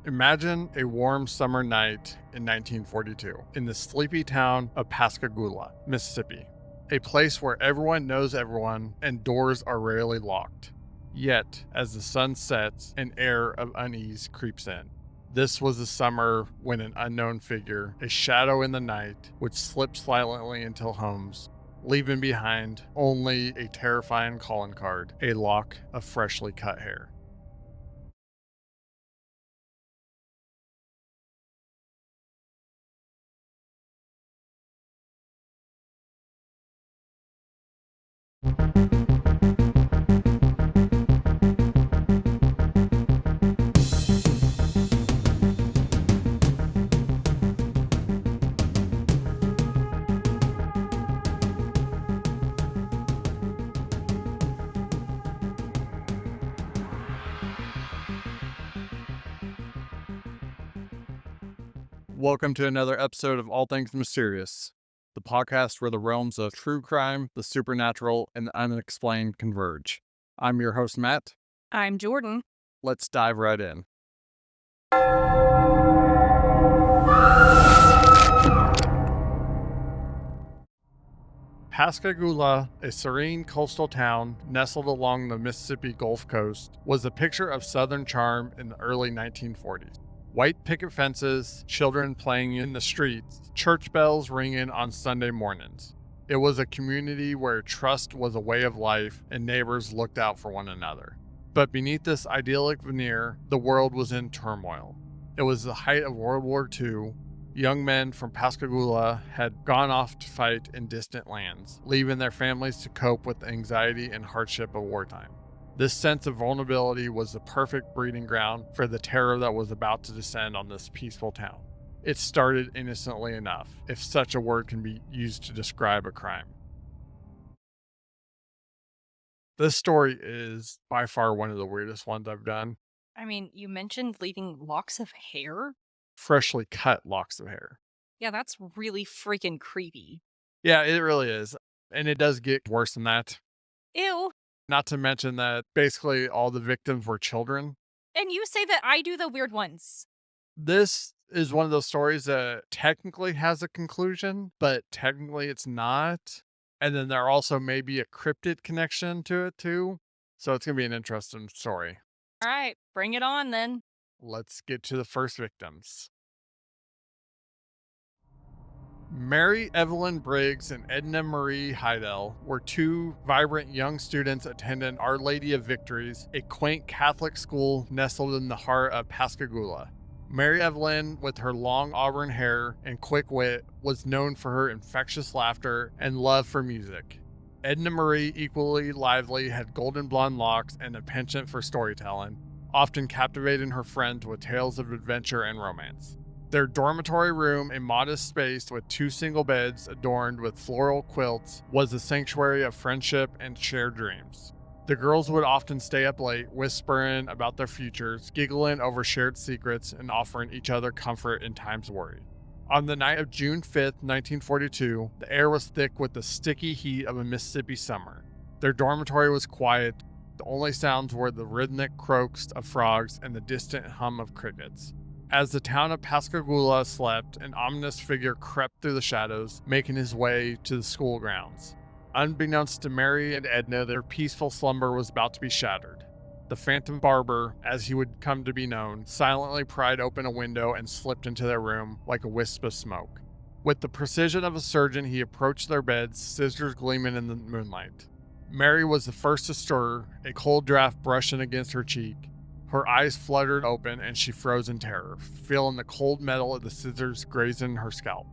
Imagine a warm summer night in 1942 in the sleepy town of Pascagoula, Mississippi, a place where everyone knows everyone and doors are rarely locked. Yet, as the sun sets, an air of unease creeps in. This was the summer when an unknown figure, a shadow in the night, would slip silently into homes, leaving behind only a terrifying calling card, a lock of freshly cut hair. Welcome to another episode of All Things Mysterious, the podcast where the realms of true crime, the supernatural, and the unexplained converge. I'm your host, Matt. I'm Jordan. Let's dive right in. Pascagoula, a serene coastal town nestled along the Mississippi Gulf Coast, was a picture of Southern charm in the early 1940s. White picket fences, children playing in the streets, church bells ringing on Sunday mornings. It was a community where trust was a way of life and neighbors looked out for one another. But beneath this idyllic veneer, the world was in turmoil. It was the height of World War II. Young men from Pascagoula had gone off to fight in distant lands, leaving their families to cope with the anxiety and hardship of wartime. This sense of vulnerability was the perfect breeding ground for the terror that was about to descend on this peaceful town. It started innocently enough, if such a word can be used to describe a crime. This story is by far one of the weirdest ones I've done. I mean, you mentioned leaving locks of hair? Freshly cut locks of hair. Yeah, that's really freaking creepy. Yeah, it really is. And it does get worse than that. Ew. Not to mention that basically all the victims were children. And you say that I do the weird ones. This is one of those stories that technically has a conclusion, but technically it's not. And then there also may be a cryptid connection to it too. So it's going to be an interesting story. All right, bring it on then. Let's get to the first victims. Mary Evelyn Briggs and Edna Marie Heidel were two vibrant young students attending Our Lady of Victories, a quaint Catholic school nestled in the heart of Pascagoula. Mary Evelyn, with her long auburn hair and quick wit, was known for her infectious laughter and love for music. Edna Marie, equally lively, had golden blonde locks and a penchant for storytelling, often captivating her friends with tales of adventure and romance. Their dormitory room, a modest space with two single beds adorned with floral quilts, was a sanctuary of friendship and shared dreams. The girls would often stay up late, whispering about their futures, giggling over shared secrets, and offering each other comfort in times of worry. On the night of June 5th, 1942, the air was thick with the sticky heat of a Mississippi summer. Their dormitory was quiet. The only sounds were the rhythmic croaks of frogs and the distant hum of crickets. As the town of Pascagoula slept, an ominous figure crept through the shadows, making his way to the school grounds. Unbeknownst to Mary and Edna, their peaceful slumber was about to be shattered. The Phantom Barber, as he would come to be known, silently pried open a window and slipped into their room like a wisp of smoke. With the precision of a surgeon, he approached their beds, scissors gleaming in the moonlight. Mary was the first to stir, a cold draft brushing against her cheek. Her eyes fluttered open and she froze in terror, feeling the cold metal of the scissors grazing her scalp.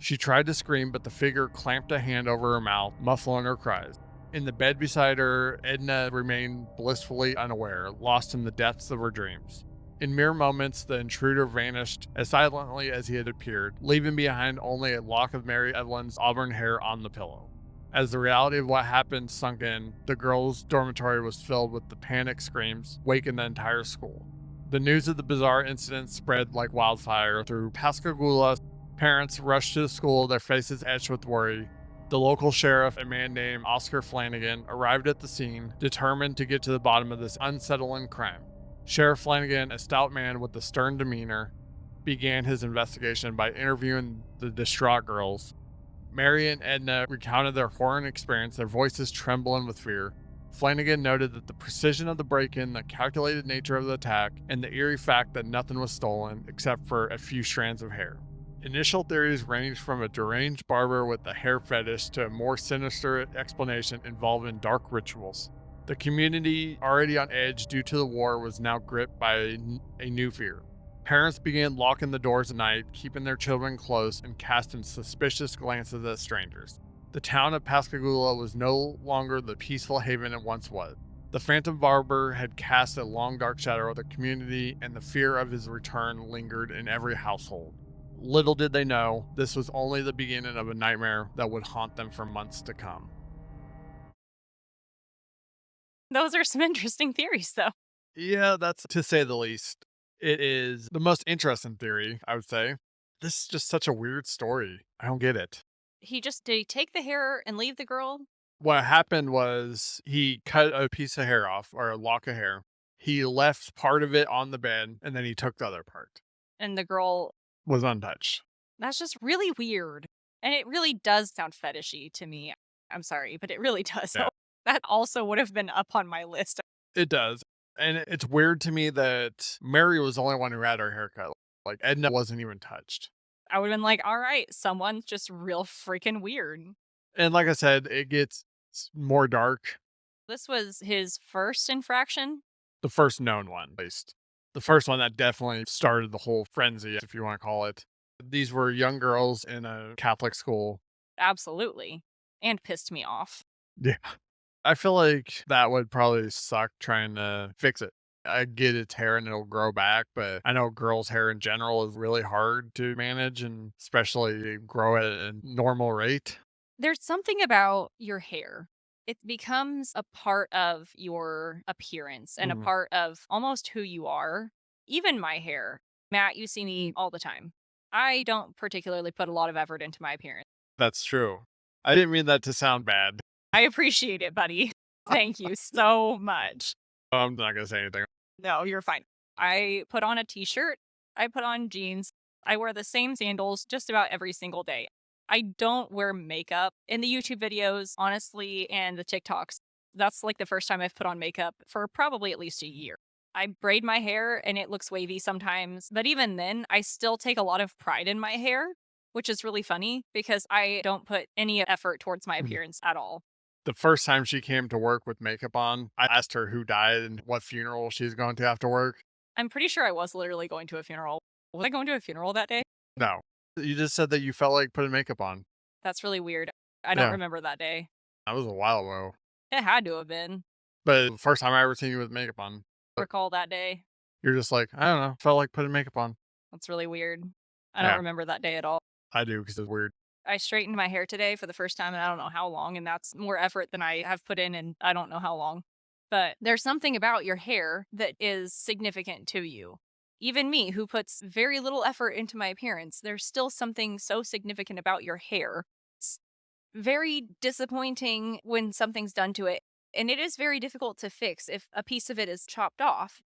She tried to scream, but the figure clamped a hand over her mouth, muffling her cries. In the bed beside her, Edna remained blissfully unaware, lost in the depths of her dreams. In mere moments, the intruder vanished as silently as he had appeared, leaving behind only a lock of Mary Evelyn's auburn hair on the pillow. As the reality of what happened sunk in, the girls' dormitory was filled with the panic screams, waking the entire school. The news of the bizarre incident spread like wildfire through Pascagoula. Parents rushed to the school, their faces etched with worry. The local sheriff, a man named Oscar Flanagan, arrived at the scene, determined to get to the bottom of this unsettling crime. Sheriff Flanagan, a stout man with a stern demeanor, began his investigation by interviewing the distraught girls. Mary and Edna recounted their horrid experience, their voices trembling with fear. Flanagan noted that the precision of the break-in, the calculated nature of the attack, and the eerie fact that nothing was stolen except for a few strands of hair. Initial theories ranged from a deranged barber with a hair fetish to a more sinister explanation involving dark rituals. The community, already on edge due to the war, was now gripped by a new fear. Parents began locking the doors at night, keeping their children close, and casting suspicious glances at strangers. The town of Pascagoula was no longer the peaceful haven it once was. The Phantom Barber had cast a long dark shadow over the community, and the fear of his return lingered in every household. Little did they know, this was only the beginning of a nightmare that would haunt them for months to come. Those are some interesting theories, though. Yeah, that's to say the least. It is the most interesting theory, I would say. This is just such a weird story. I don't get it. Did he take the hair and leave the girl? What happened was he cut a piece of hair off, or a lock of hair. He left part of it on the bed, and then he took the other part. And the girl, Was untouched. that's just really weird. And it really does sound fetishy to me. I'm sorry, but it really does. Yeah. That also would have been up on my list. It does. And it's weird to me that Mary was the only one who had her haircut. Like, Edna wasn't even touched. I would have been like, all right, someone's just real freaking weird. And like I said, it gets more dark. This was his first infraction. The first known one, at least. The first one that definitely started the whole frenzy, if you want to call it. These were young girls in a Catholic school. Absolutely. And pissed me off. Yeah. I feel like that would probably suck trying to fix it. I get its hair and it'll grow back, but I know girls' hair in general is really hard to manage, and especially grow at a normal rate. There's something about your hair. It becomes a part of your appearance and a Mhm. part of almost who you are. Even my hair. Matt, you see me all the time. I don't particularly put a lot of effort into my appearance. That's true. I didn't mean that to sound bad. I appreciate it, buddy. Thank you so much. I'm not going to say anything. No, you're fine. I put on a t-shirt. I put on jeans. I wear the same sandals just about every single day. I don't wear makeup in the YouTube videos, honestly, and the TikToks. That's like the first time I've put on makeup for probably at least a year. I braid my hair and it looks wavy sometimes, but even then, I still take a lot of pride in my hair, which is really funny because I don't put any effort towards my Mhm. appearance at all. The first time she came to work with makeup on, I asked her who died and what funeral she's going to after work. I'm pretty sure I was literally going to a funeral. Was I going to a funeral that day? No. You just said that you felt like putting makeup on. That's really weird. I don't Yeah. remember that day. That was a while ago. It had to have been. But the first time I ever seen you with makeup on, Recall that day. you're just like, I don't know, felt like putting makeup on. That's really weird. I Yeah. don't remember that day at all. I do because it's weird. I straightened my hair today for the first time in I don't know how long, and that's more effort than I have put in I don't know how long. But there's something about your hair that is significant to you. Even me, who puts very little effort into my appearance, there's still something so significant about your hair. It's very disappointing when something's done to it, and it is very difficult to fix if a piece of it is chopped off.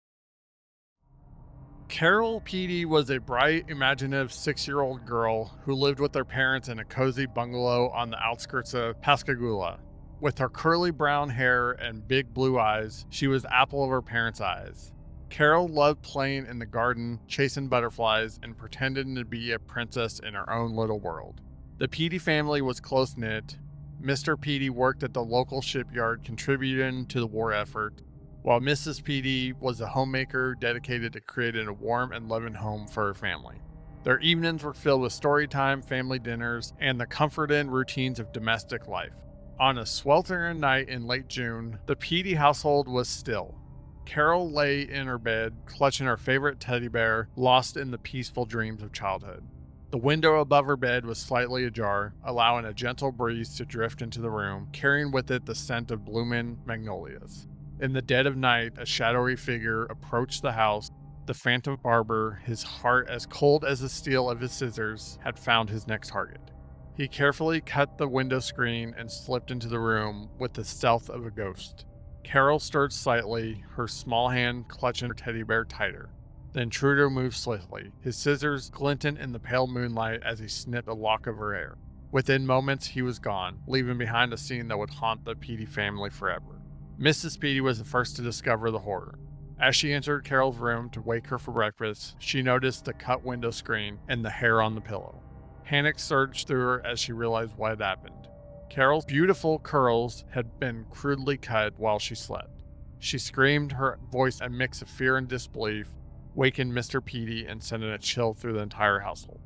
Carol Peedy was a bright, imaginative 6-year-old girl who lived with her parents in a cozy bungalow on the outskirts of Pascagoula. With her curly brown hair and big blue eyes, she was the apple of her parents' eyes. Carol loved playing in the garden, chasing butterflies, and pretending to be a princess in her own little world. The Peedy family was close-knit. Mr. Peedy worked at the local shipyard, contributing to the war effort, while Mrs. Peedy was a homemaker dedicated to creating a warm and loving home for her family. Their evenings were filled with story time, family dinners, and the comforting routines of domestic life. On a sweltering night in late June, the Peedy household was still. Carol lay in her bed, clutching her favorite teddy bear, lost in the peaceful dreams of childhood. The window above her bed was slightly ajar, allowing a gentle breeze to drift into the room, carrying with it the scent of blooming magnolias. In the dead of night, a shadowy figure approached the house. The Phantom Barber, his heart as cold as the steel of his scissors, had found his next target. He carefully cut the window screen and slipped into the room with the stealth of a ghost. Carol stirred slightly, her small hand clutching her teddy bear tighter. The intruder moved swiftly, his scissors glinting in the pale moonlight as he snipped a lock of her hair. Within moments, he was gone, leaving behind a scene that would haunt the Petey family forever. Mrs. Petey was the first to discover the horror. As she entered Carol's room to wake her for breakfast, she noticed the cut window screen and the hair on the pillow. Panic surged through her as she realized what had happened. Carol's beautiful curls had been crudely cut while she slept. She screamed, her voice a mix of fear and disbelief, wakened Mr. Petey and sending a chill through the entire household.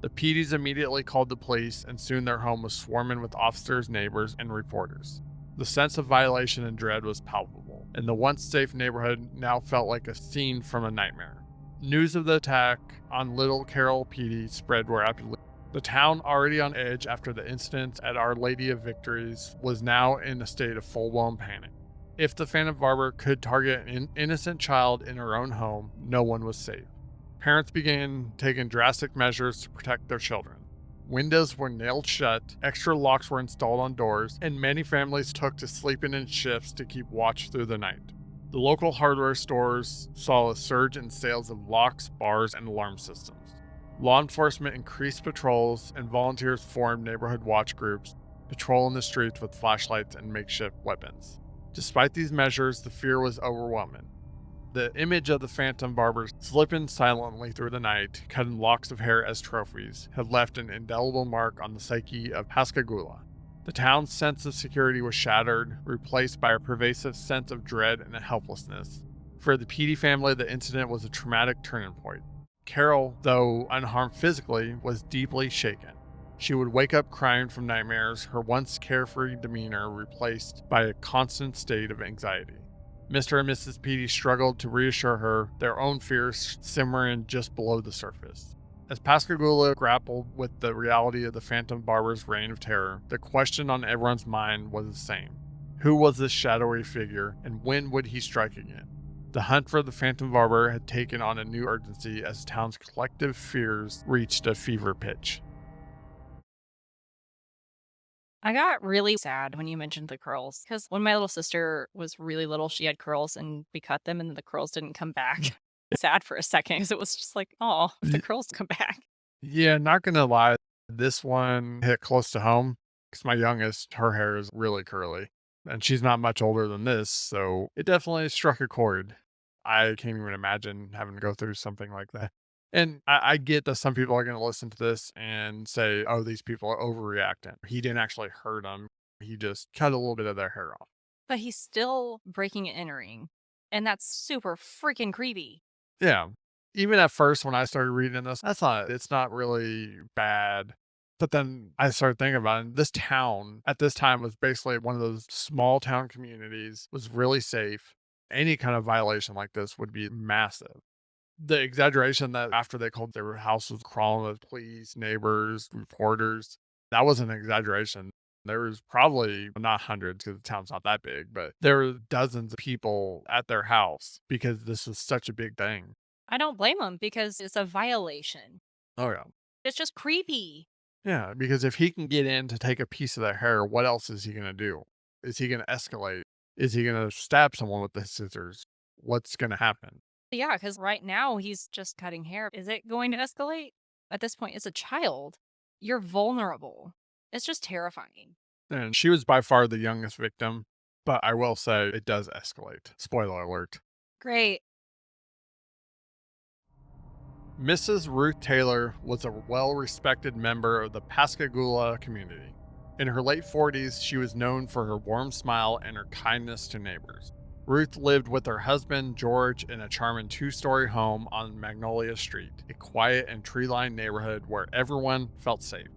The Peteys immediately called the police, and soon their home was swarming with officers, neighbors, and reporters. The sense of violation and dread was palpable, and the once safe neighborhood now felt like a scene from a nightmare. News of the attack on little Carol Petey spread rapidly. The town, already on edge after the incident at Our Lady of Victories, was now in a state of full-blown panic. If the Phantom Barber could target an innocent child in her own home, no one was safe. Parents began taking drastic measures to protect their children. Windows were nailed shut, extra locks were installed on doors, and many families took to sleeping in shifts to keep watch through the night. The local hardware stores saw a surge in sales of locks, bars, and alarm systems. Law enforcement increased patrols, and volunteers formed neighborhood watch groups, patrolling the streets with flashlights and makeshift weapons. Despite these measures, the fear was overwhelming. The image of the Phantom Barber slipping silently through the night, cutting locks of hair as trophies, had left an indelible mark on the psyche of Pascagoula. The town's sense of security was shattered, replaced by a pervasive sense of dread and helplessness. For the Petey family, the incident was a traumatic turning point. Carol, though unharmed physically, was deeply shaken. She would wake up crying from nightmares, her once carefree demeanor replaced by a constant state of anxiety. Mr. and Mrs. Petey struggled to reassure her, their own fears simmering just below the surface. As Pascagoula grappled with the reality of the Phantom Barber's reign of terror, the question on everyone's mind was the same. Who was this shadowy figure, and when would he strike again? The hunt for the Phantom Barber had taken on a new urgency as the town's collective fears reached a fever pitch. I got really sad when you mentioned the curls because when my little sister was really little, she had curls and we cut them and the curls didn't come back. Sad for a second because it was just like, oh, if the Y- curls come back. Yeah, not gonna lie, this one hit close to home because my youngest, her hair is really curly, and she's not much older than this, so it definitely struck a chord. I can't even imagine having to go through something like that. And I get that some people are going to listen to this and say, oh, these people are overreacting. He didn't actually hurt them. He just cut a little bit of their hair off. But he's still breaking and entering. And that's super freaking creepy. Yeah. Even at first, when I started reading this, it's not really bad. But then I started thinking about it. This town at this time was basically one of those small town communities, was really safe. Any kind of violation like this would be massive. The exaggeration that after they called their house was crawling with police, neighbors, reporters, that was an exaggeration. There was probably not hundreds because the town's not that big, but there were dozens of people at their house because this was such a big thing. I don't blame him because it's a violation. Oh, yeah. It's just creepy. Yeah, because if he can get in to take a piece of their hair, what else is he going to do? Is he going to escalate? Is he going to stab someone with the scissors? What's going to happen? Yeah, because right now he's just cutting hair. Is it going to escalate? At this point, it's a child. You're vulnerable. It's just terrifying. And she was by far the youngest victim, but I will say it does escalate. Spoiler alert. Great. Mrs. Ruth Taylor was a well-respected member of the Pascagoula community. In her late 40s, she was known for her warm smile and her kindness to neighbors. Ruth lived with her husband, George, in a charming two-story home on Magnolia Street, a quiet and tree-lined neighborhood where everyone felt safe.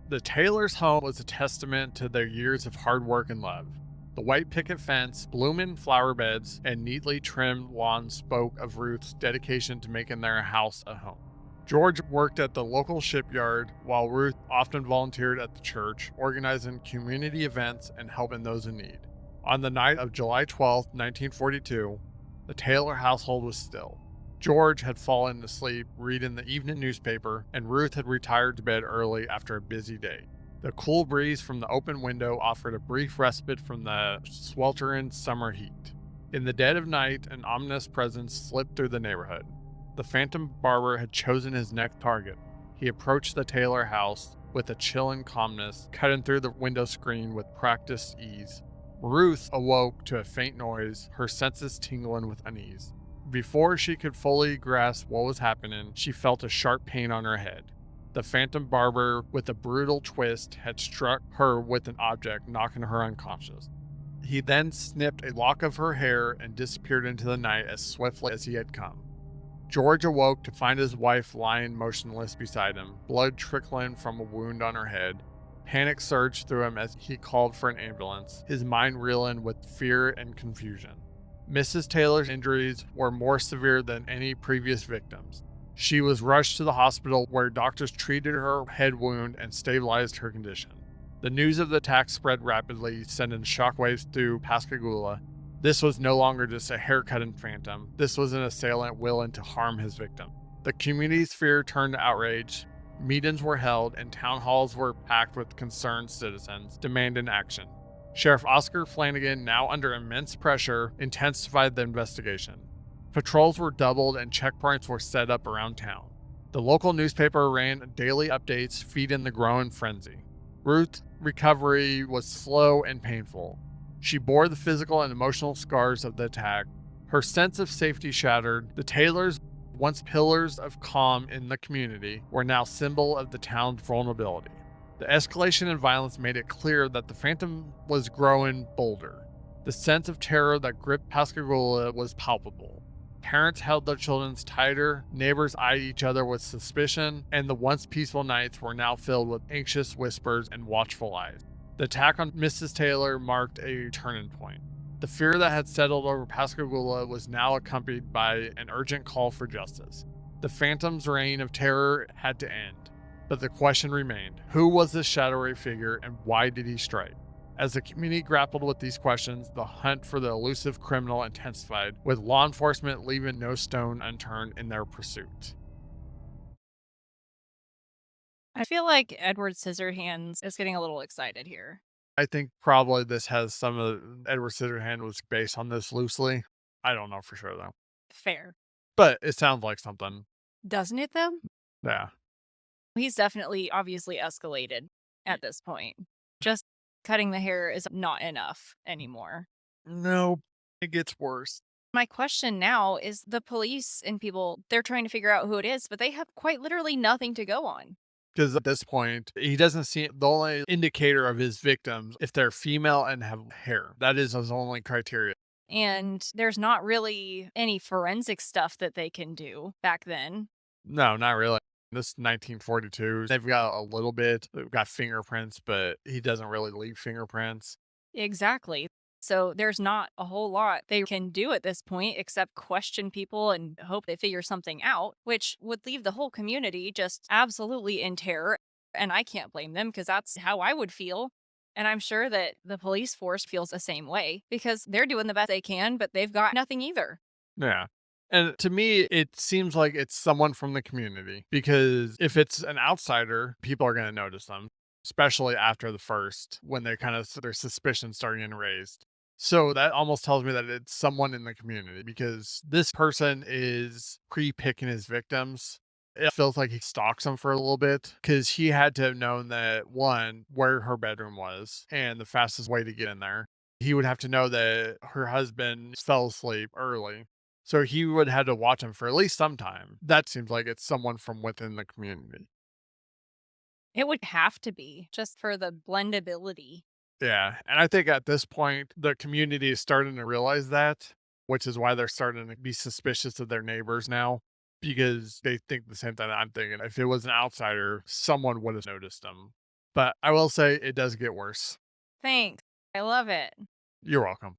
The Taylors' home was a testament to their years of hard work and love. The white picket fence, blooming flower beds, and neatly trimmed lawns spoke of Ruth's dedication to making their house a home. George worked at the local shipyard, while Ruth often volunteered at the church, organizing community events and helping those in need. On the night of July 12, 1942, the Taylor household was still. George had fallen asleep reading the evening newspaper, and Ruth had retired to bed early after a busy day. The cool breeze from the open window offered a brief respite from the sweltering summer heat. In the dead of night, an ominous presence slipped through the neighborhood. The Phantom Barber had chosen his next target. He approached the Taylor house with a chilling calmness, cutting through the window screen with practiced ease. Ruth awoke to a faint noise, her senses tingling with unease. Before she could fully grasp what was happening, she felt a sharp pain on her head. The Phantom Barber, with a brutal twist, had struck her with an object, knocking her unconscious. He then snipped a lock of her hair and disappeared into the night as swiftly as he had come. George awoke to find his wife lying motionless beside him, blood trickling from a wound on her head. Panic surged through him as he called for an ambulance, his mind reeling with fear and confusion. Mrs. Taylor's injuries were more severe than any previous victims. She was rushed to the hospital where doctors treated her head wound and stabilized her condition. The news of the attack spread rapidly, sending shockwaves through Pascagoula. This was no longer just a haircutting phantom. This was an assailant willing to harm his victim. The community's fear turned to outrage. Meetings were held and town halls were packed with concerned citizens demanding action. Sheriff Oscar Flanagan, now under immense pressure, intensified the investigation. Patrols were doubled and checkpoints were set up around town. The local newspaper ran daily updates, feeding the growing frenzy. Ruth's recovery was slow and painful. She bore the physical and emotional scars of the attack. Her sense of safety shattered. The Taylors, once pillars of calm in the community, were now symbol of the town's vulnerability. The escalation in violence made it clear that the Phantom was growing bolder. The sense of terror that gripped Pascagoula was palpable. Parents held their children tighter, neighbors eyed each other with suspicion, and the once peaceful nights were now filled with anxious whispers and watchful eyes. The attack on Mrs. Taylor marked a turning point. The fear that had settled over Pascagoula was now accompanied by an urgent call for justice. The Phantom's reign of terror had to end, but the question remained: who was this shadowy figure and why did he strike? As the community grappled with these questions, the hunt for the elusive criminal intensified, with law enforcement leaving no stone unturned in their pursuit. I feel like Edward Scissorhands is getting a little excited here. I think probably this has some of Edward Scissorhand was based on this loosely. I don't know for sure though, Fair. but it sounds like something. Doesn't it though? Yeah. He's definitely obviously escalated at this point. Just cutting the hair is not enough anymore. No, it gets worse. My question now is the police and people, they're trying to figure out who it is, but they have quite literally nothing to go on. Because at this point, he doesn't see the only indicator of his victims if they're female and have hair. That is his only criteria. And there's not really any forensic stuff that they can do back then. No, not really. This is 1942. They've got a little bit. They've got fingerprints, but he doesn't really leave fingerprints. Exactly. So there's not a whole lot they can do at this point except question people and hope they figure something out, which would leave the whole community just absolutely in terror. And I can't blame them because that's how I would feel. And I'm sure that the police force feels the same way because they're doing the best they can, but they've got nothing either. Yeah. And to me, it seems like it's someone from the community because if it's an outsider, people are going to notice them, especially after the first, when they kind of their suspicions start getting raised. So that almost tells me that it's someone in the community because this person is pre-picking his victims. It feels like he stalks them for a little bit because he had to have known that one, where her bedroom was and the fastest way to get in there. He would have to know that her husband fell asleep early. So he would have to watch him for at least some time. That seems like it's someone from within the community. It would have to be just for the blendability. Yeah. And I think at this point, the community is starting to realize that, which is why they're starting to be suspicious of their neighbors now because they think the same thing I'm thinking. If it was an outsider, someone would have noticed them. But I will say it does get worse. Thanks. I love it. You're welcome.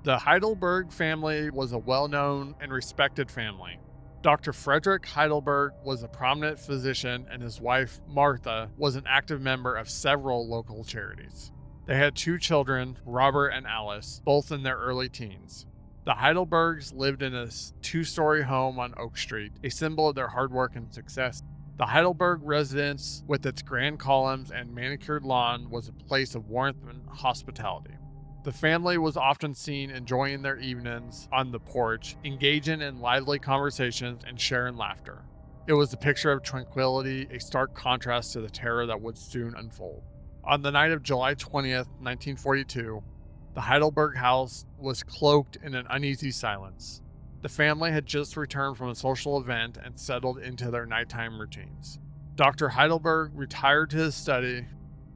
The Heidelberg family was a well-known and respected family. Dr. Frederick Heidelberg was a prominent physician, and his wife, Martha, was an active member of several local charities. They had 2 children, Robert and Alice, both in their early teens. The Heidelbergs lived in a 2-story home on Oak Street, a symbol of their hard work and success. The Heidelberg residence, with its grand columns and manicured lawn, was a place of warmth and hospitality. The family was often seen enjoying their evenings on the porch, engaging in lively conversations and sharing laughter. It was a picture of tranquility, a stark contrast to the terror that would soon unfold. On the night of July 20th, 1942, the Heidelberg house was cloaked in an uneasy silence. The family had just returned from a social event and settled into their nighttime routines. Dr. Heidelberg retired to his study.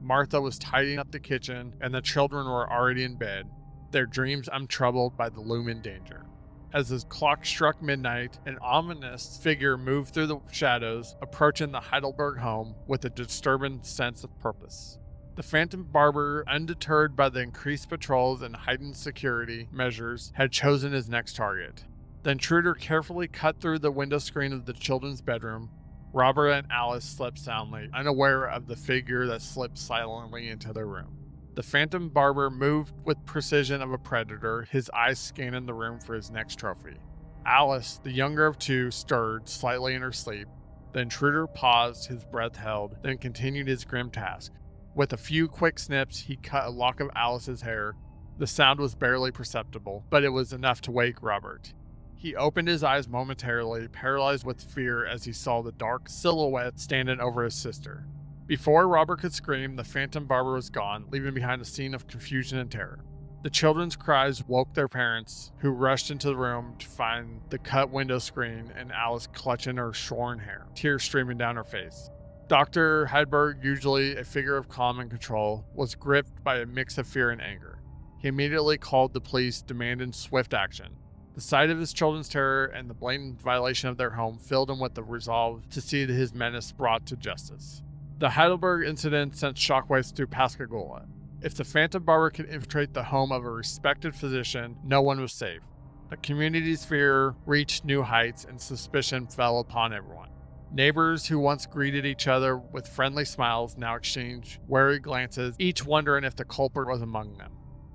Martha was tidying up the kitchen, and the children were already in bed, their dreams untroubled by the looming danger. As the clock struck midnight, an ominous figure moved through the shadows, approaching the Heidelberg home with a disturbing sense of purpose. The Phantom Barber, undeterred by the increased patrols and heightened security measures, had chosen his next target. The intruder carefully cut through the window screen of the children's bedroom. Robert and Alice slept soundly, unaware of the figure that slipped silently into their room. The Phantom Barber moved with precision of a predator, his eyes scanning the room for his next trophy. Alice, the younger of two, stirred slightly in her sleep. The intruder paused, his breath held, then continued his grim task. With a few quick snips, he cut a lock of Alice's hair. The sound was barely perceptible, but it was enough to wake Robert. He opened his eyes momentarily, paralyzed with fear as he saw the dark silhouette standing over his sister. Before Robert could scream, the Phantom Barber was gone, leaving behind a scene of confusion and terror. The children's cries woke their parents, who rushed into the room to find the cut window screen and Alice clutching her shorn hair, tears streaming down her face. Dr. Heidelberg, usually a figure of calm and control, was gripped by a mix of fear and anger. He immediately called the police, demanding swift action. The sight of his children's terror and the blatant violation of their home filled him with the resolve to see his menace brought to justice. The Heidelberg incident sent shockwaves through Pascagoula. If the Phantom Barber could infiltrate the home of a respected physician, no one was safe. The community's fear reached new heights and suspicion fell upon everyone. Neighbors who once greeted each other with friendly smiles now exchanged wary glances, each wondering if the culprit was among them.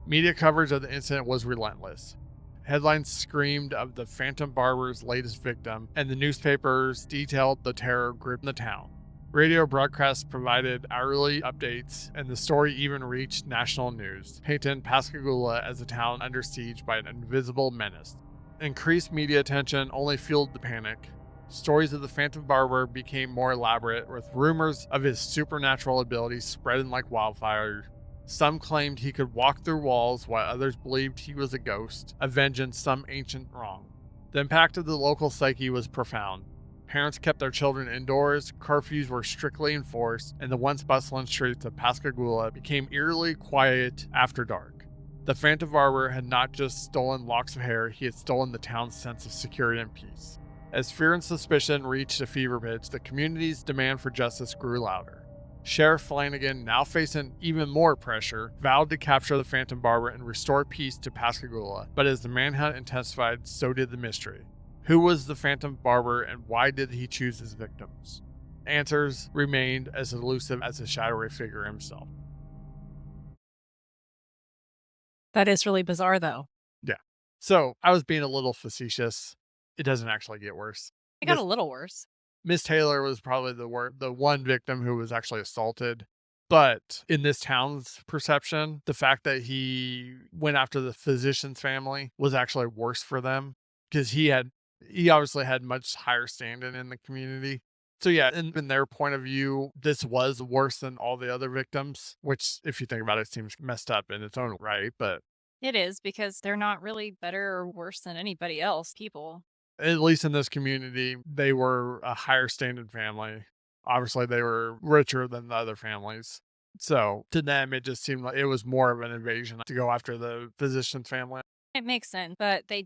Media coverage of the incident was relentless. Headlines screamed of the Phantom Barber's latest victim, and the newspapers detailed the terror gripping the town. Radio broadcasts provided hourly updates, and the story even reached national news, painting Pascagoula as a town under siege by an invisible menace. Increased media attention only fueled the panic. Stories of the Phantom Barber became more elaborate, with rumors of his supernatural abilities spreading like wildfire. Some claimed he could walk through walls, while others believed he was a ghost, avenging some ancient wrong. The impact of the local psyche was profound. Parents kept their children indoors, curfews were strictly enforced, and the once bustling streets of Pascagoula became eerily quiet after dark. The Phantom Barber had not just stolen locks of hair, he had stolen the town's sense of security and peace. As fear and suspicion reached a fever pitch, the community's demand for justice grew louder. Sheriff Flanagan, now facing even more pressure, vowed to capture the Phantom Barber and restore peace to Pascagoula, but as the manhunt intensified, so did the mystery. Who was the Phantom Barber and why did he choose his victims? Answers remained as elusive as the shadowy figure himself. That is really bizarre, though. Yeah. So, I was being a little facetious. It doesn't actually get worse. It got a little worse. Miss Taylor was probably the one victim who was actually assaulted. But in this town's perception, the fact that he went after the physician's family was actually worse for them because he obviously had much higher standing in the community. So yeah, in their point of view, this was worse than all the other victims, which if you think about it, seems messed up in its own right. But It is because they're not really better or worse than anybody else, people. at least in this community, they were a higher standard family. Obviously, they were richer than the other families. So to them, it just seemed like it was more of an invasion to go after the physician's family. It makes sense, but they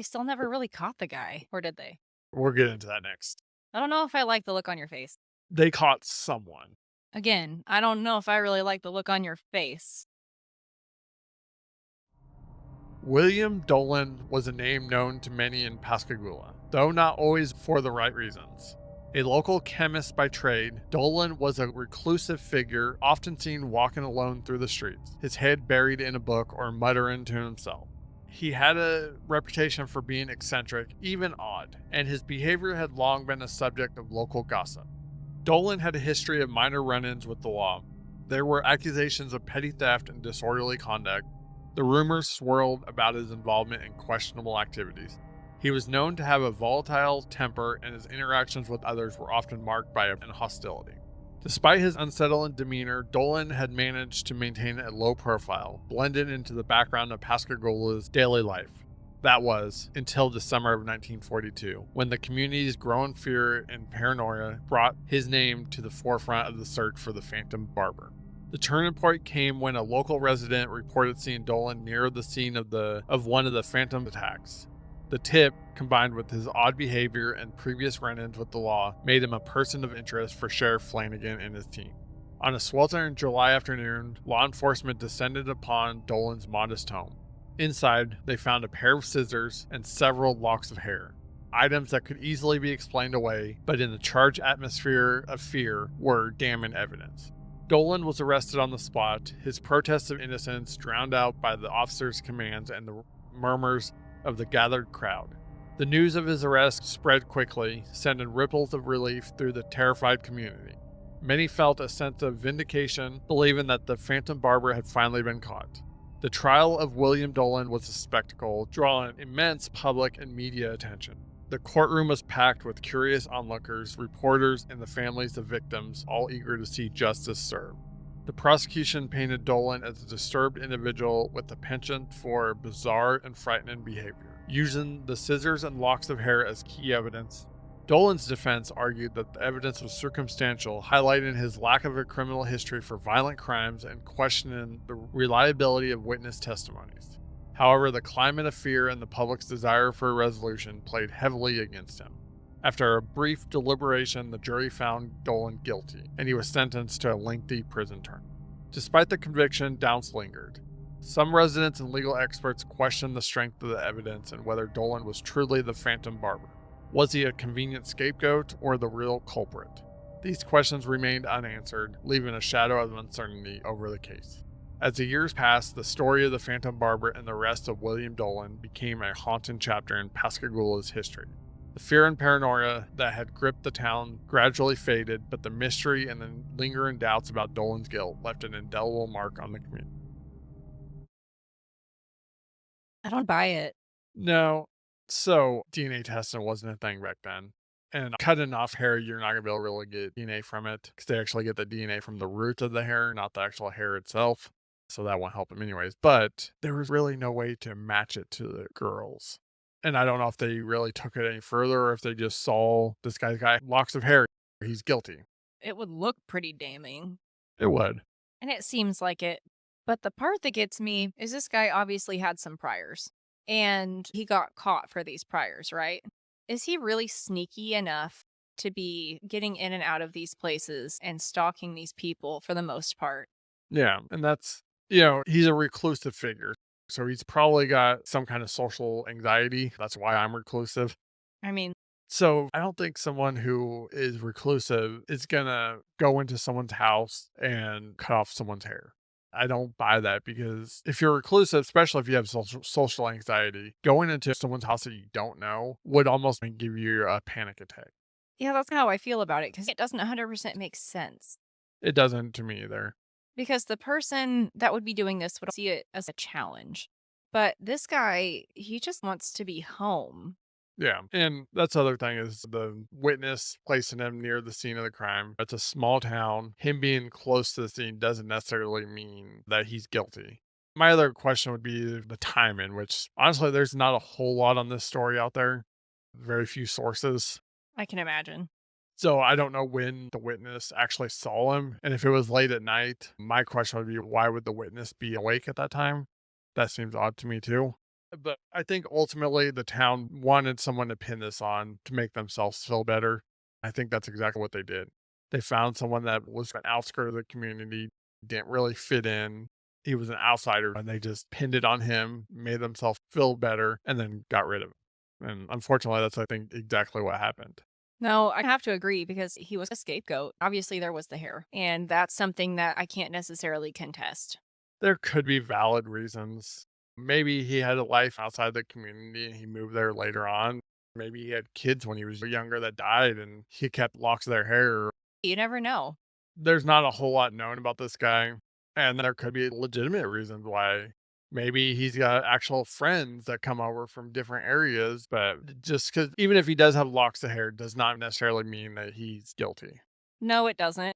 still never really caught the guy, or did they? We'll get into that next. I don't know if I like the look on your face. They caught someone. Again, I don't know if I really like the look on your face. William Dolan was a name known to many in Pascagoula, though not always for the right reasons. A local chemist by trade, Dolan was a reclusive figure often seen walking alone through the streets, his head buried in a book or muttering to himself. He had a reputation for being eccentric, even odd, and his behavior had long been a subject of local gossip. Dolan had a history of minor run ins with the law. There were accusations of petty theft and disorderly conduct. The rumors swirled about his involvement in questionable activities. He was known to have a volatile temper, and his interactions with others were often marked by hostility. Despite his unsettling demeanor, Dolan had managed to maintain a low profile, blended into the background of Pascagoula's daily life. That was until the summer of 1942, when the community's growing fear and paranoia brought his name to the forefront of the search for the Phantom Barber. The turning point came when a local resident reported seeing Dolan near the scene of one of the Phantom attacks. The tip, combined with his odd behavior and previous run-ins with the law, made him a person of interest for Sheriff Flanagan and his team. On a sweltering July afternoon, law enforcement descended upon Dolan's modest home. Inside, they found a pair of scissors and several locks of hair, items that could easily be explained away, but in the charged atmosphere of fear were damning evidence. Dolan was arrested on the spot, his protests of innocence drowned out by the officer's commands and the murmurs of the gathered crowd. The news of his arrest spread quickly, sending ripples of relief through the terrified community. Many felt a sense of vindication, believing that the Phantom Barber had finally been caught. The trial of William Dolan was a spectacle, drawing immense public and media attention. The courtroom was packed with curious onlookers, reporters, and the families of victims, all eager to see justice served. The prosecution painted Dolan as a disturbed individual with a penchant for bizarre and frightening behavior, using the scissors and locks of hair as key evidence. Dolan's defense argued that the evidence was circumstantial, highlighting his lack of a criminal history for violent crimes and questioning the reliability of witness testimonies. However, the climate of fear and the public's desire for a resolution played heavily against him. After a brief deliberation, the jury found Dolan guilty, and he was sentenced to a lengthy prison term. Despite the conviction, doubts lingered. Some residents and legal experts questioned the strength of the evidence and whether Dolan was truly the Phantom Barber. Was he a convenient scapegoat or the real culprit? These questions remained unanswered, leaving a shadow of uncertainty over the case. As the years passed, the story of the Phantom Barber and the arrest of William Dolan became a haunting chapter in Pascagoula's history. The fear and paranoia that had gripped the town gradually faded, but the mystery and the lingering doubts about Dolan's guilt left an indelible mark on the community. I don't buy it. No, so DNA testing wasn't a thing back then. And cutting off hair, you're not going to be able to really get DNA from it because they actually get the DNA from the root of the hair, not the actual hair itself. So that won't help them anyways. But there was really no way to match it to the girls. And I don't know if they really took it any further or if they just saw this guy's got locks of hair. He's guilty. It would look pretty damning. It would. And it seems like it. But the part that gets me is this guy obviously had some priors. And he got caught for these priors, right? Is he really sneaky enough to be getting in and out of these places and stalking these people for the most part? Yeah. And that's, he's a reclusive figure. So he's probably got some kind of social anxiety. That's why I'm reclusive. I mean, So I don't think someone who is reclusive is going to go into someone's house and cut off someone's hair. I don't buy that because if you're reclusive, especially if you have social anxiety, going into someone's house that you don't know would almost give you a panic attack. yeah, that's how I feel about it because it doesn't 100% make sense. It doesn't to me either. Because the person that would be doing this would see it as a challenge. But this guy, he just wants to be home. Yeah. And that's the other thing is the witness placing him near the scene of the crime. It's a small town. Him being close to the scene doesn't necessarily mean that he's guilty. My other question would be the timing, which honestly, there's not a whole lot on this story out there. Very few sources. I can imagine. So I don't know when the witness actually saw him. And if it was late at night, my question would be why would the witness be awake at that time? That seems odd to me too. But I think ultimately the town wanted someone to pin this on to make themselves feel better. I think that's exactly what they did. They found someone that was an outskirt of the community, didn't really fit in. He was an outsider, and they just pinned it on him, made themselves feel better, and then got rid of him. And unfortunately, that's, I think, exactly what happened. No, I have to agree because he was a scapegoat. Obviously, there was the hair. And that's something that I can't necessarily contest. There could be valid reasons. Maybe he had a life outside the community and he moved there later on. Maybe he had kids when he was younger that died and he kept locks of their hair. You never know. There's not a whole lot known about this guy, and there could be legitimate reasons why. Maybe he's got actual friends that come over from different areas, but just because even if he does have locks of hair, does not necessarily mean that he's guilty. No, it doesn't.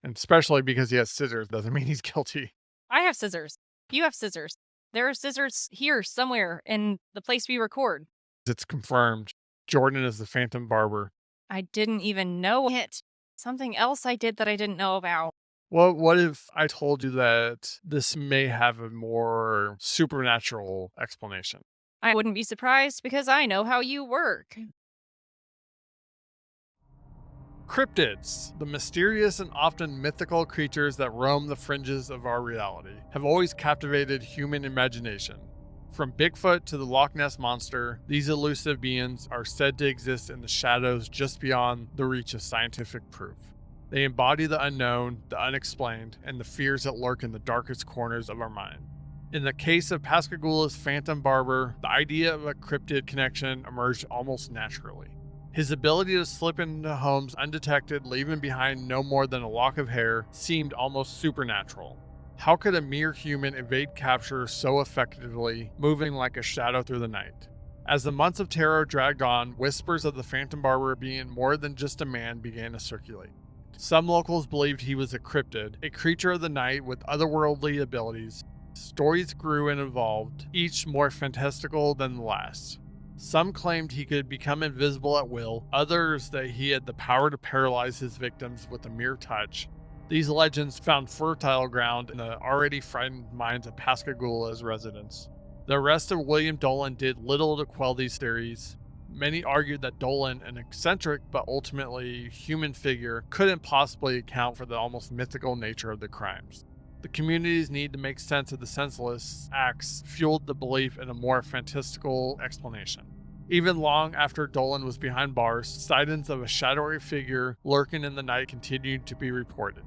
And especially because he has scissors doesn't mean he's guilty. I have scissors. You have scissors. There are scissors here somewhere in the place we record. It's confirmed. Jordan is the Phantom Barber. I didn't even know it. Something else I did that I didn't know about. Well, what if I told you that this may have a more supernatural explanation? I wouldn't be surprised because I know how you work. Cryptids, the mysterious and often mythical creatures that roam the fringes of our reality, have always captivated human imagination. From Bigfoot to the Loch Ness Monster, these elusive beings are said to exist in the shadows just beyond the reach of scientific proof. They embody the unknown, the unexplained, and the fears that lurk in the darkest corners of our mind. In the case of Pascagoula's Phantom Barber, the idea of a cryptid connection emerged almost naturally. His ability to slip into homes undetected, leaving behind no more than a lock of hair, seemed almost supernatural. How could a mere human evade capture so effectively, moving like a shadow through the night? As the months of terror dragged on, whispers of the Phantom Barber being more than just a man began to circulate. Some locals believed he was a cryptid, a creature of the night with otherworldly abilities. Stories grew and evolved, each more fantastical than the last. Some claimed he could become invisible at will, others that he had the power to paralyze his victims with a mere touch. These legends found fertile ground in the already frightened minds of Pascagoula's residents. The arrest of William Dolan did little to quell these theories. Many argued that Dolan, an eccentric but ultimately human figure, couldn't possibly account for the almost mythical nature of the crimes. The community's need to make sense of the senseless acts fueled the belief in a more fantastical explanation. Even long after Dolan was behind bars, sightings of a shadowy figure lurking in the night continued to be reported.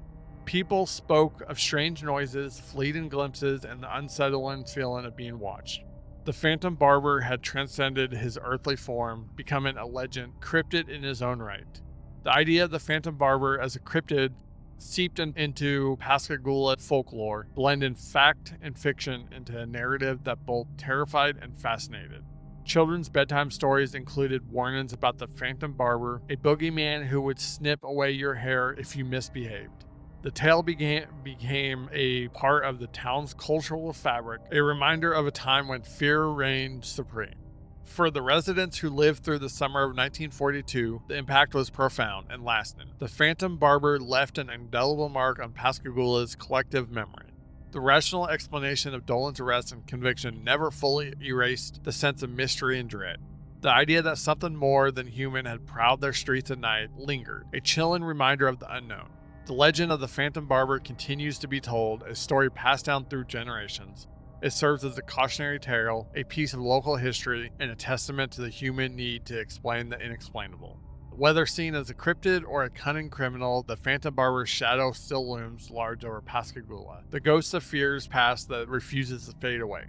People spoke of strange noises, fleeting glimpses, and the unsettling feeling of being watched. The Phantom Barber had transcended his earthly form, becoming a legend, cryptid in his own right. The idea of the Phantom Barber as a cryptid seeped into Pascagoula folklore, blending fact and fiction into a narrative that both terrified and fascinated. Children's bedtime stories included warnings about the Phantom Barber, a boogeyman who would snip away your hair if you misbehaved. The tale became a part of the town's cultural fabric, a reminder of a time when fear reigned supreme. For the residents who lived through the summer of 1942, the impact was profound and lasting. The Phantom Barber left an indelible mark on Pascagoula's collective memory. The rational explanation of Dolan's arrest and conviction never fully erased the sense of mystery and dread. The idea that something more than human had prowled their streets at night lingered, a chilling reminder of the unknown. The legend of the Phantom Barber continues to be told, a story passed down through generations. It serves as a cautionary tale, a piece of local history, and a testament to the human need to explain the inexplainable. Whether seen as a cryptid or a cunning criminal, the Phantom Barber's shadow still looms large over Pascagoula, the ghost of fears past that refuses to fade away.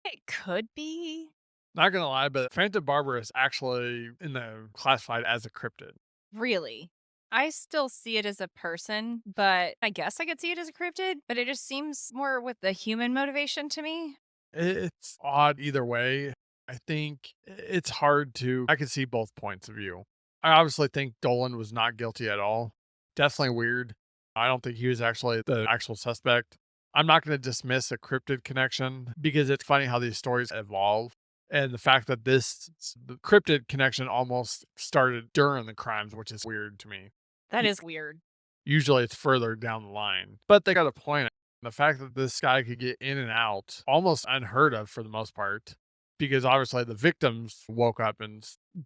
It could be. Not gonna lie, but Phantom Barber is actually classified as a cryptid. Really. I still see it as a person, but I guess I could see it as a cryptid, but it just seems more with the human motivation to me. It's odd either way. I think it's hard to. I can see both points of view. I obviously think Dolan was not guilty at all. Definitely weird. I don't think he was actually the actual suspect. I'm not going to dismiss a cryptid connection because it's funny how these stories evolve. And the fact that the cryptid connection almost started during the crimes, which is weird to me. That is weird. Usually it's further down the line. But they got a point. The fact that this guy could get in and out, almost unheard of for the most part, because obviously the victims woke up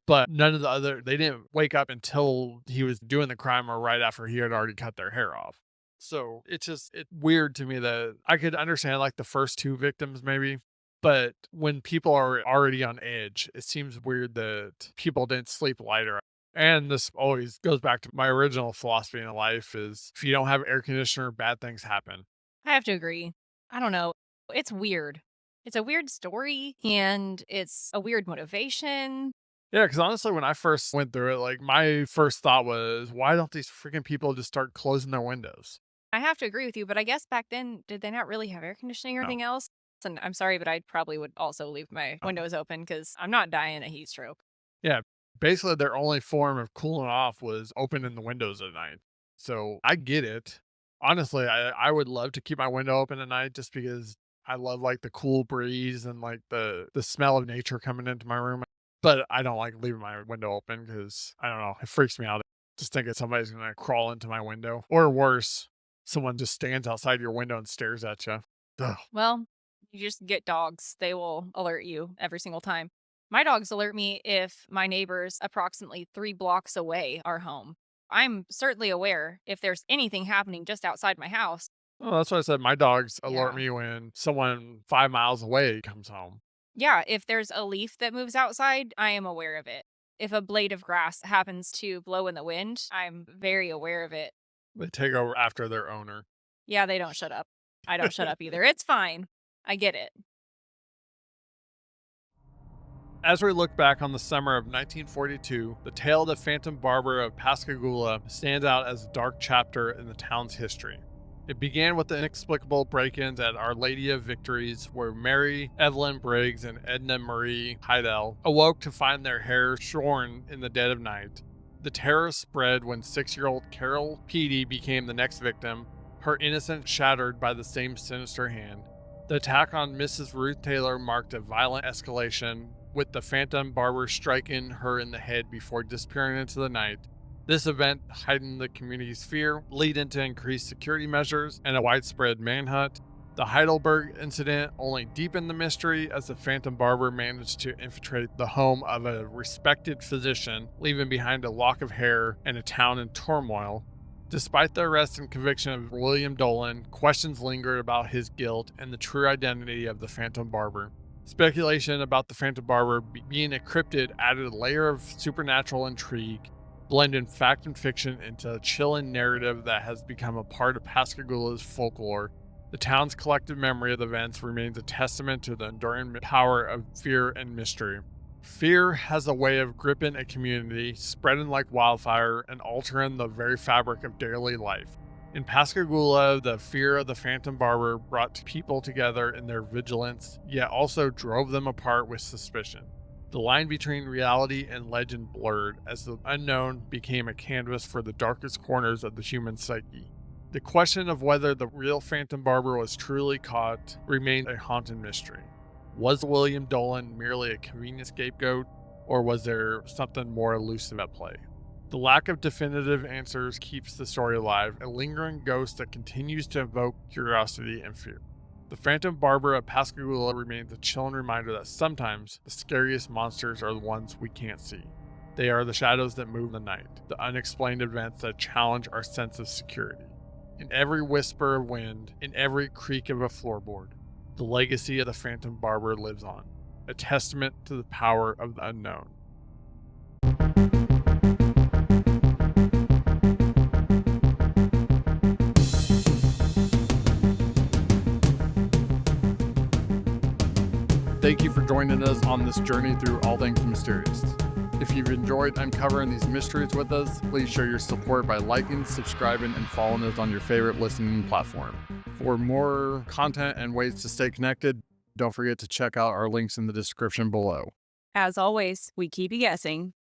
but none of they didn't wake up until he was doing the crime or right after he had already cut their hair off. So it's weird to me that I could understand like the first two victims maybe, but when people are already on edge, it seems weird that people didn't sleep lighter. And this always goes back to my original philosophy in life is if you don't have air conditioner, bad things happen. I have to agree. I don't know. It's weird. It's a weird story and it's a weird motivation. Yeah, because honestly, when I first went through it, like my first thought was, why don't these freaking people just start closing their windows? I have to agree with you, but I guess back then, did they not really have air conditioning or No, anything else? And I'm sorry, but I probably would also leave my no. windows open because I'm not dying a heat stroke. Yeah, basically their only form of cooling off was opening the windows at night. So I get it. Honestly, I would love to keep my window open at night just because I love like the cool breeze and like the smell of nature coming into my room. But I don't like leaving my window open because I don't know, it freaks me out. Just thinking somebody's gonna crawl into my window. Or worse, someone just stands outside your window and stares at you. Ugh. Well, you just get dogs. They will alert you every single time. My dogs alert me if my neighbors approximately 3 blocks away are home. I'm certainly aware if there's anything happening just outside my house. Well, that's why I said my dogs alert Yeah. me when someone 5 miles away comes home. Yeah, if there's a leaf that moves outside, I am aware of it. If a blade of grass happens to blow in the wind, I'm very aware of it. They take over after their owner. Yeah, they don't shut up. I don't shut up either. It's fine. I get it. As we look back on the summer of 1942, the tale of the Phantom Barber of Pascagoula stands out as a dark chapter in the town's history. It began with the inexplicable break ins at Our Lady of Victories, where Mary Evelyn Briggs and Edna Marie Heidel awoke to find their hair shorn in the dead of night. The terror spread when 6-year-old Carol Peedy became the next victim, her innocence shattered by the same sinister hand. The attack on Mrs. Ruth Taylor marked a violent escalation, with the Phantom Barber striking her in the head before disappearing into the night. This event heightened the community's fear, leading to increased security measures and a widespread manhunt. The Heidelberg incident only deepened the mystery as the Phantom Barber managed to infiltrate the home of a respected physician, leaving behind a lock of hair and a town in turmoil. Despite the arrest and conviction of William Dolan, questions lingered about his guilt and the true identity of the Phantom Barber. Speculation about the Phantom Barber being a cryptid added a layer of supernatural intrigue, blending fact and fiction into a chilling narrative that has become a part of Pascagoula's folklore. The town's collective memory of the events remains a testament to the enduring power of fear and mystery. Fear has a way of gripping a community, spreading like wildfire, and altering the very fabric of daily life. In Pascagoula, the fear of the Phantom Barber brought people together in their vigilance, yet also drove them apart with suspicion. The line between reality and legend blurred as the unknown became a canvas for the darkest corners of the human psyche. The question of whether the real Phantom Barber was truly caught remained a haunting mystery. Was William Dolan merely a convenient scapegoat, or was there something more elusive at play? The lack of definitive answers keeps the story alive, a lingering ghost that continues to evoke curiosity and fear. The Phantom Barber of Pascagoula remains a chilling reminder that sometimes the scariest monsters are the ones we can't see. They are the shadows that move the night, the unexplained events that challenge our sense of security. In every whisper of wind, in every creak of a floorboard, the legacy of the Phantom Barber lives on, a testament to the power of the unknown. Thank you for joining us on this journey through all things mysterious. If you've enjoyed uncovering these mysteries with us, please show your support by liking, subscribing, and following us on your favorite listening platform. For more content and ways to stay connected, don't forget to check out our links in the description below. As always, we keep you guessing.